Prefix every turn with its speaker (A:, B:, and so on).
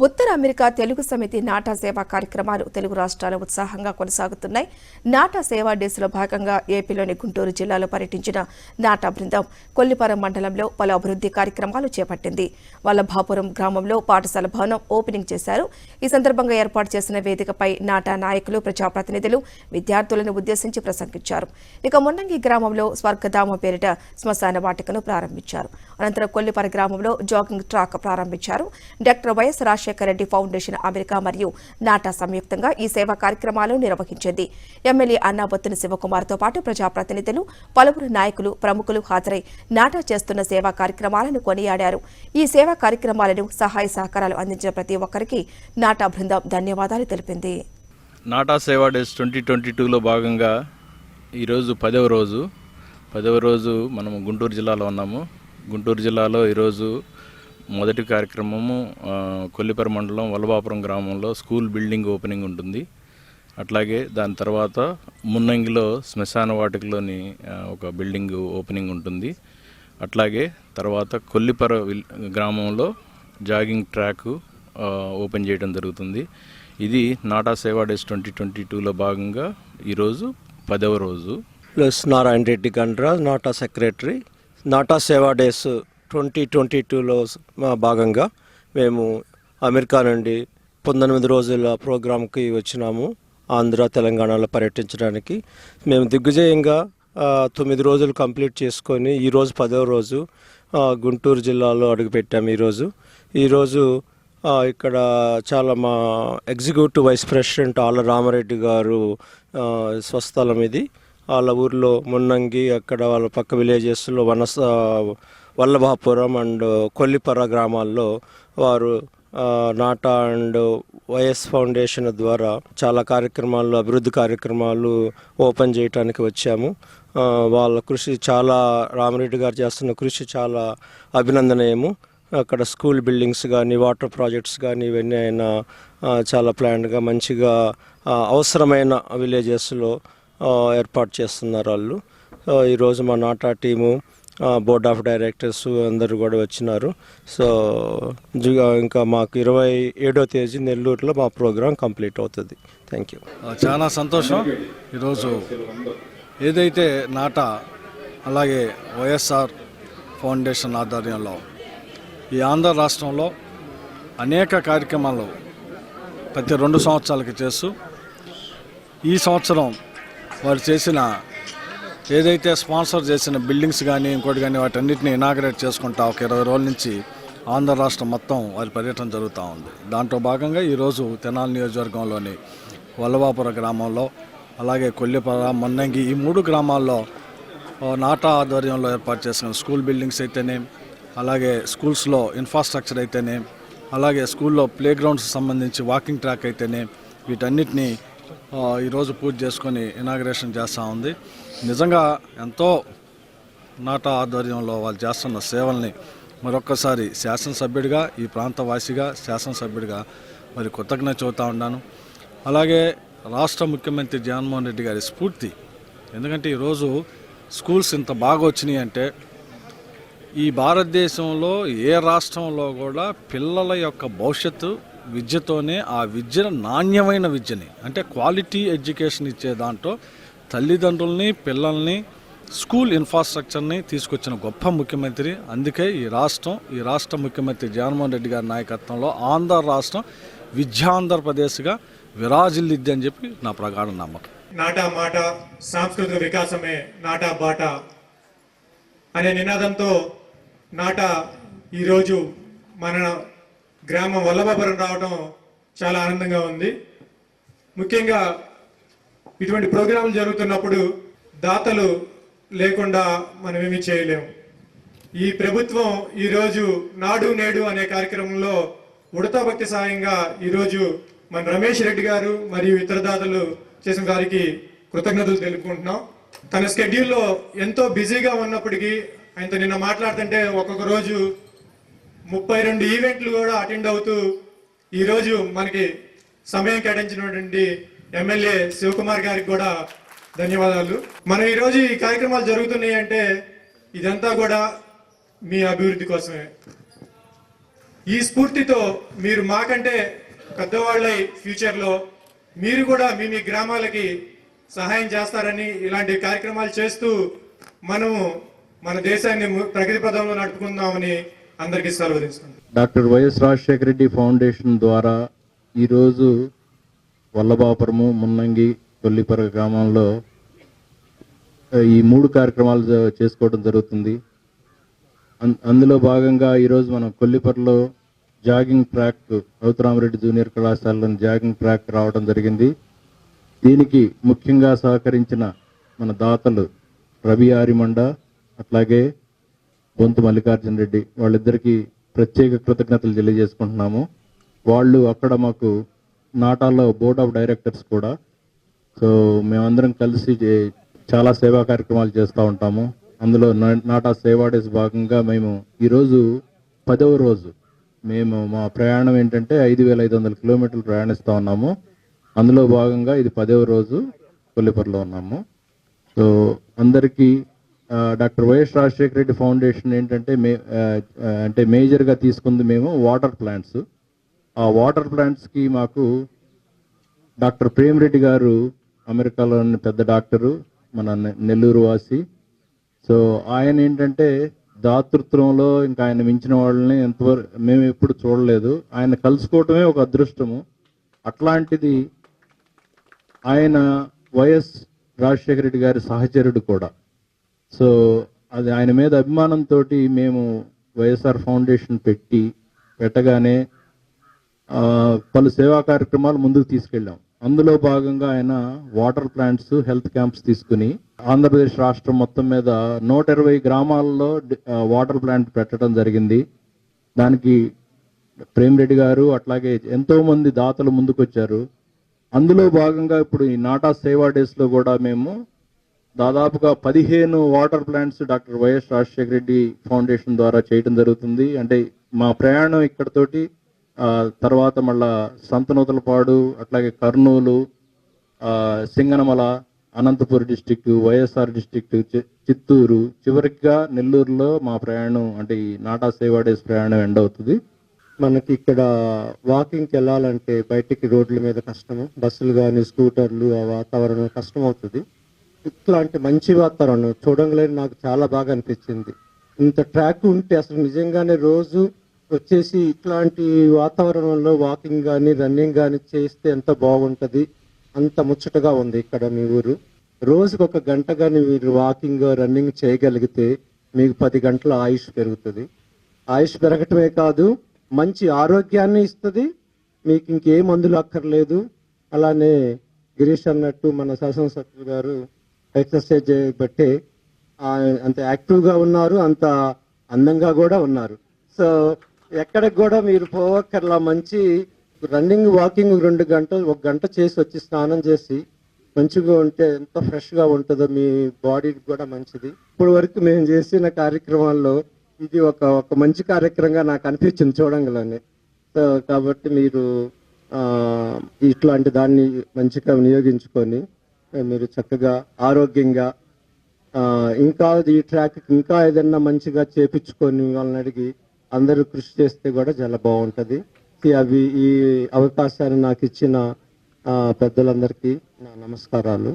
A: ఉత్తర America Telugu సమితి నాటా సేవా కార్యక్రమాలు తెలుగు రాష్ట్రాల ఉత్సాహంగా కొనసాగుతున్నాయి. నాటా సేవా డేస్లో భాగంగా ఏపీలోని గుంటూరు జిల్లాలో పర్యటించిన నాటా బృందం కొల్లిపరం మండలంలో పలు అభివృద్ధి కార్యక్రమాలు చేపట్టింది. వల్లభాపురం గ్రామంలో పాఠశాల భవనం ఓపెనింగ్ చేశారు. ఈ సందర్భంగా ఏర్పాటు చేసిన వేదికపై నాటా నాయకులు, ప్రజాప్రతినిధులు విద్యార్థులను ఉద్దేశించి ప్రసంగించారు. ఇక మున్నంగి గ్రామంలో స్వర్గధామ పేరిట శ్మశాన వాటికను ప్రారంభించారు. అనంతరం కొల్లిపర గ్రామంలో జాగింగ్ ట్రాక్ ప్రారంభించారు. Doctor YS Rajasekhara Reddy foundation America మరియు నాటా సంయుక్తంగా ఈ సేవా కార్యక్రమాలు నిర్వహించింది. ఎమ్మెల్యే అన్నాబొత్తున శివకుమార్తో పాటు ప్రజాప్రతినిధులు, పలువురు నాయకులు, ప్రముఖులు హాజరై నాటా చేస్తున్న సేవా కార్యక్రమాలను కొనియాడారు. ఈ సేవా కార్యక్రమాలను సహాయ సహకారాలు అందించిన ప్రతి ఒక్కరికి నాటా బృందం ధన్యవాదాలు తెలిపింది.
B: నాటా సేవా డేస్ 2022లో భాగంగా ఈరోజు 10వ రోజు మనము గుంటూరు జిల్లాలో ఉన్నాము. గుంటూరు జిల్లాలో ఈరోజు మొదటి కార్యక్రమము కొల్లిపర మండలం వల్లభాపురం గ్రామంలో స్కూల్ బిల్డింగ్ ఓపెనింగ్ ఉంటుంది. అట్లాగే దాని తర్వాత మున్నంగిలో శ్మశాన వాటికలోని ఒక బిల్డింగ్ ఓపెనింగ్ ఉంటుంది. అట్లాగే తర్వాత కొల్లిపర గ్రామంలో జాగింగ్ ట్రాక్ ఓపెన్ చేయడం జరుగుతుంది. ఇది నాటా సేవా డేస్ 2022లో భాగంగా ఈరోజు 10వ రోజు.
C: Plus Narayana Reddy Gandra, NATA secretary. NATA Seva days 2022లో భాగంగా మేము అమెరికా నుండి 19 రోజుల ప్రోగ్రాంకి వచ్చినాము. ఆంధ్ర, తెలంగాణలో పర్యటించడానికి మేము దిగ్విజయంగా 9 రోజులు కంప్లీట్ చేసుకొని ఈరోజు 10వ రోజు గుంటూరు జిల్లాలో అడుగుపెట్టాము. ఈరోజు ఇక్కడ చాలా మా ఎగ్జిక్యూటివ్ వైస్ ప్రెసిడెంట్ ఆళ్ళ రామారెడ్డి గారు స్వస్థలం ఇది. వాళ్ళ ఊర్లో మున్నంగి, అక్కడ వాళ్ళ పక్క విలేజెస్లో వల్లభాపురం అండ్ కొల్లిపర గ్రామాల్లో వారు నాటా అండ్ వైఎస్ ఫౌండేషన్ ద్వారా చాలా కార్యక్రమాలు, అభివృద్ధి కార్యక్రమాలు ఓపెన్ చేయడానికి వచ్చాము. వాళ్ళ కృషి చాలా, రామరెడ్డి గారు చేస్తున్న కృషి చాలా అభినందనీయము. అక్కడ స్కూల్ బిల్డింగ్స్ కానీ, వాటర్ ప్రాజెక్ట్స్ కానీ ఇవన్నీ ఆయన చాలా ప్లాన్గా మంచిగా అవసరమైన విలేజెస్లో ఏర్పాటు చేస్తున్నారు వాళ్ళు. ఈరోజు మా నాటా టీము, బోర్డ్ ఆఫ్ డైరెక్టర్స్ అందరూ కూడా వచ్చినారు. సో ఇంకా మాకు 27వ తేదీ నెల్లూరులో మా ప్రోగ్రాం కంప్లీట్ అవుతుంది. Thank you.
D: చాలా సంతోషం. ఈరోజు ఏదైతే నాటా అలాగే వైఎస్ఆర్ ఫౌండేషన్ ఆధ్వర్యంలో ఈ ఆంధ్ర రాష్ట్రంలో అనేక కార్యక్రమాలు ప్రతి 2 సంవత్సరాలకి చేస్తూ ఈ సంవత్సరం వారు చేసిన ఏదైతే స్పాన్సర్ చేసిన బిల్డింగ్స్ కానీ ఇంకోటి కానీ వాటన్నిటిని ఇనాగరేట్ చేసుకుంటా ఒక 20 రోజుల నుంచి ఆంధ్ర రాష్ట్రం మొత్తం వారి పర్యటన జరుగుతూ ఉంది. దాంట్లో భాగంగా ఈరోజు తెనాలి నియోజకవర్గంలోని వల్లభాపుర గ్రామంలో, అలాగే కొల్లిపర, మున్నంగి ఈ 3 గ్రామాల్లో నాటా ఆధ్వర్యంలో ఏర్పాటు చేసిన స్కూల్ బిల్డింగ్స్ అయితేనే, అలాగే స్కూల్స్లో ఇన్ఫ్రాస్ట్రక్చర్ అయితేనే, అలాగే స్కూల్లో ప్లే గ్రౌండ్స్ సంబంధించి వాకింగ్ ట్రాక్ అయితేనే, వీటన్నిటినీ ఈరోజు పూజ చేసుకొని ఇనాగరేషన్ చేస్తూ ఉంది. నిజంగా ఎంతో నాటా ఆధ్వర్యంలో వాళ్ళు చేస్తున్న సేవల్ని మరొక్కసారి శాసనసభ్యుడిగా, ఈ ప్రాంత వాసిగా శాసనసభ్యుడిగా మరి కృతజ్ఞత చెబుతూ ఉన్నాను. అలాగే రాష్ట్ర ముఖ్యమంత్రి జగన్మోహన్ రెడ్డి గారి స్ఫూర్తి. ఎందుకంటే ఈరోజు స్కూల్స్ ఇంత బాగా వచ్చినాయి అంటే ఈ భారతదేశంలో ఏ రాష్ట్రంలో కూడా పిల్లల యొక్క భవిష్యత్తు విద్యతోనే, ఆ విద్యను నాణ్యమైన విద్యని అంటే క్వాలిటీ ఎడ్యుకేషన్ ఇచ్చే దాంట్లో తల్లిదండ్రుల్ని, పిల్లల్ని, స్కూల్ ఇన్ఫ్రాస్ట్రక్చర్ని తీసుకొచ్చిన గొప్ప ముఖ్యమంత్రి. అందుకే ఈ రాష్ట్ర ముఖ్యమంత్రి జగన్మోహన్ రెడ్డి గారి నాయకత్వంలో ఆంధ్ర రాష్ట్రం విద్యాంధ్రప్రదేశ్గా విరాజిల్లిద్ది అని చెప్పి నా ప్రగాఢ నమ్మకం.
E: నాటా మాట, సాంస్కృతిక వికాసమే నాటా బాట అనే నినాదంతో నాటా ఈరోజు మన గ్రామం వల్లభాపురం రావడం చాలా ఆనందంగా ఉంది. ముఖ్యంగా ఇటువంటి ప్రోగ్రాంలు జరుగుతున్నప్పుడు దాతలు లేకుండా మనం ఏమీ చేయలేము. ఈ ప్రభుత్వం ఈరోజు నాడు నేడు అనే కార్యక్రమంలో ఉడతా భక్తి సాయంగా ఈరోజు మన రమేష్ రెడ్డి గారు మరియు ఇతర దాతలు చేసిన వారికి కృతజ్ఞతలు తెలుపుకుంటున్నాం. తన స్కెడ్యూల్లో ఎంతో బిజీగా ఉన్నప్పటికీ ఆయనతో నిన్న మాట్లాడుతుంటే ఒక్కొక్క రోజు 32 ఈవెంట్లు కూడా అటెండ్ అవుతూ ఈరోజు మనకి సమయం కేటాయించినటువంటి ఎమ్మెల్యే శివకుమార్ గారికి కూడా ధన్యవాదాలు. మనం ఈరోజు ఈ కార్యక్రమాలు జరుగుతున్నాయి అంటే ఇదంతా కూడా మీ అభివృద్ధి కోసమే. ఈ స్ఫూర్తితో మీరు మాకంటే పెద్దవాళ్ళై ఫ్యూచర్లో మీరు కూడా మీ మీ గ్రామాలకి సహాయం చేస్తారని, ఇలాంటి కార్యక్రమాలు చేస్తూ మనము మన దేశాన్ని ప్రగతి పదంలో నడుపుకుందామని అందరికీ సెలవు తీసుకుంటాం.
B: Doctor YS Rajasekhara Reddy foundation ద్వారా ఈరోజు వల్లభాపురము, మున్నంగి, కొల్లిపర గ్రామంలో ఈ 3 కార్యక్రమాలు చేసుకోవడం జరుగుతుంది. అందులో భాగంగా ఈరోజు మనం కొల్లిపరలో జాగింగ్ ట్రాక్, రఘురామరెడ్డి జూనియర్ కళాశాలలో జాగింగ్ ట్రాక్ రావడం జరిగింది. దీనికి ముఖ్యంగా సహకరించిన మన దాతలు రవి ఆరిమండ, అట్లాగే బొంతు మల్లికార్జున రెడ్డి, వాళ్ళిద్దరికీ ప్రత్యేక కృతజ్ఞతలు తెలియజేసుకుంటున్నాము. వాళ్ళు అక్కడ మాకు నాటాలో బోర్డ్ ఆఫ్ డైరెక్టర్స్ కూడా. సో మేమందరం కలిసి చాలా సేవా కార్యక్రమాలు చేస్తూ ఉంటాము. అందులో నాటా సేవా డేస్ భాగంగా మేము ఈరోజు 10వ రోజు మా ప్రయాణం ఏంటంటే 5,500 కిలోమీటర్లు ప్రయాణిస్తూ ఉన్నాము. అందులో భాగంగా ఇది 10వ రోజు కొల్లిపరలో ఉన్నాము. సో అందరికీ doctor YS Rajasekhara Reddy foundation ఏంటంటే అంటే మేజర్గా తీసుకుంది మేము వాటర్ ప్లాంట్స్. ఆ వాటర్ ప్లాంట్స్కి మాకు డాక్టర్ ప్రేమరెడ్డి గారు అమెరికాలోని పెద్ద డాక్టరు, మన నెల్లూరు వాసి. సో ఆయన ఏంటంటే దాతృత్వంలో ఇంకా ఆయన మించిన వాళ్ళని ఎంతవరకు మేము ఎప్పుడు చూడలేదు. ఆయన కలుసుకోవటమే ఒక అదృష్టము. అట్లాంటిది ఆయన వైఎస్ రాజశేఖర రెడ్డి గారి సహచరుడు కూడా. సో అది ఆయన మీద అభిమానంతో మేము వైఎస్ఆర్ ఫౌండేషన్ పెట్టగానే పలు సేవా కార్యక్రమాలు ముందుకు తీసుకెళ్ళాం. అందులో భాగంగా ఆయన వాటర్ ప్లాంట్స్, హెల్త్ క్యాంప్స్ తీసుకుని ఆంధ్రప్రదేశ్ రాష్ట్రం మొత్తం మీద 120 గ్రామాల్లో వాటర్ ప్లాంట్ పెట్టడం జరిగింది. దానికి ప్రేమరెడ్డి గారు అట్లాగే ఎంతో మంది దాతలు ముందుకొచ్చారు. అందులో భాగంగా ఇప్పుడు ఈ నాటా సేవా డేస్లో కూడా మేము దాదాపుగా 15 water plants doctor YS Rajasekhara Reddy foundation ద్వారా చేయడం జరుగుతుంది. అంటే మా ప్రయాణం ఇక్కడతోటి తర్వాత మళ్ళా సంతనూతలపాడు, అట్లాగే కర్నూలు, సింగనమల, అనంతపురం డిస్టిక్, వైఎస్ఆర్ డిస్టిక్, చిత్తూరు, చివరిగా నెల్లూరులో మా ప్రయాణం అంటే ఈ నాటా సేవా డేస్ ప్రయాణం ఎండ్ అవుతుంది.
C: మనకి ఇక్కడ వాకింగ్కి వెళ్ళాలంటే బయటికి రోడ్ల మీద కష్టము, బస్సులు కానీ స్కూటర్లు, ఆ వాతావరణం కష్టం అవుతుంది. ఇట్లాంటి మంచి వాతావరణం చూడంగానే నాకు చాలా బాగా అనిపించింది. ఇంత ట్రాక్ ఉంటే అసలు నిజంగానే రోజు వచ్చేసి ఇట్లాంటి వాతావరణంలో వాకింగ్ కానీ రన్నింగ్ కానీ చేస్తే ఎంత బాగుంటుంది, అంత ముచ్చటగా ఉంది ఇక్కడ మీ ఊరు. రోజుకు 1 గంట కానీ మీరు వాకింగ్ రన్నింగ్ చేయగలిగితే మీకు 10 గంటల ఆయుష్ పెరుగుతుంది. ఆయుష్ పెరగటమే కాదు, మంచి ఆరోగ్యాన్ని ఇస్తుంది. మీకు ఇంకే మందులు అక్కర్లేదు. అలానే గిరీష్ అన్నట్టు మన శాసనసభ్యులు గారు ఎక్సర్సైజ్ చేయబట్టే అంత యాక్టివ్గా ఉన్నారు, అంత అందంగా కూడా ఉన్నారు. సో ఎక్కడికి కూడా మీరు పోవక్కర్లా. మంచి రన్నింగ్ వాకింగ్ 2 గంటలు 1 గంట చేసి వచ్చి స్నానం చేసి మంచిగా ఉంటే ఎంత ఫ్రెష్గా ఉంటుందో మీ బాడీకి కూడా మంచిది. ఇప్పటి వరకు మేము చేసిన కార్యక్రమాల్లో ఇది ఒక మంచి కార్యక్రమంగా నాకు అనిపించింది చూడంగానే. సో కాబట్టి మీరు ఇట్లాంటి దాన్ని మంచిగా వినియోగించుకొని మీరు చక్కగా ఆరోగ్యంగా ఇంకా ఈ ట్రాక్ ఇంకా ఏదన్నా మంచిగా చేపించుకొని వాళ్ళని అడిగి అందరూ కృషి చేస్తే కూడా చాలా బాగుంటుంది. ఈ అవకాశాన్ని నాకు ఇచ్చిన పెద్దలందరికీ నా నమస్కారాలు.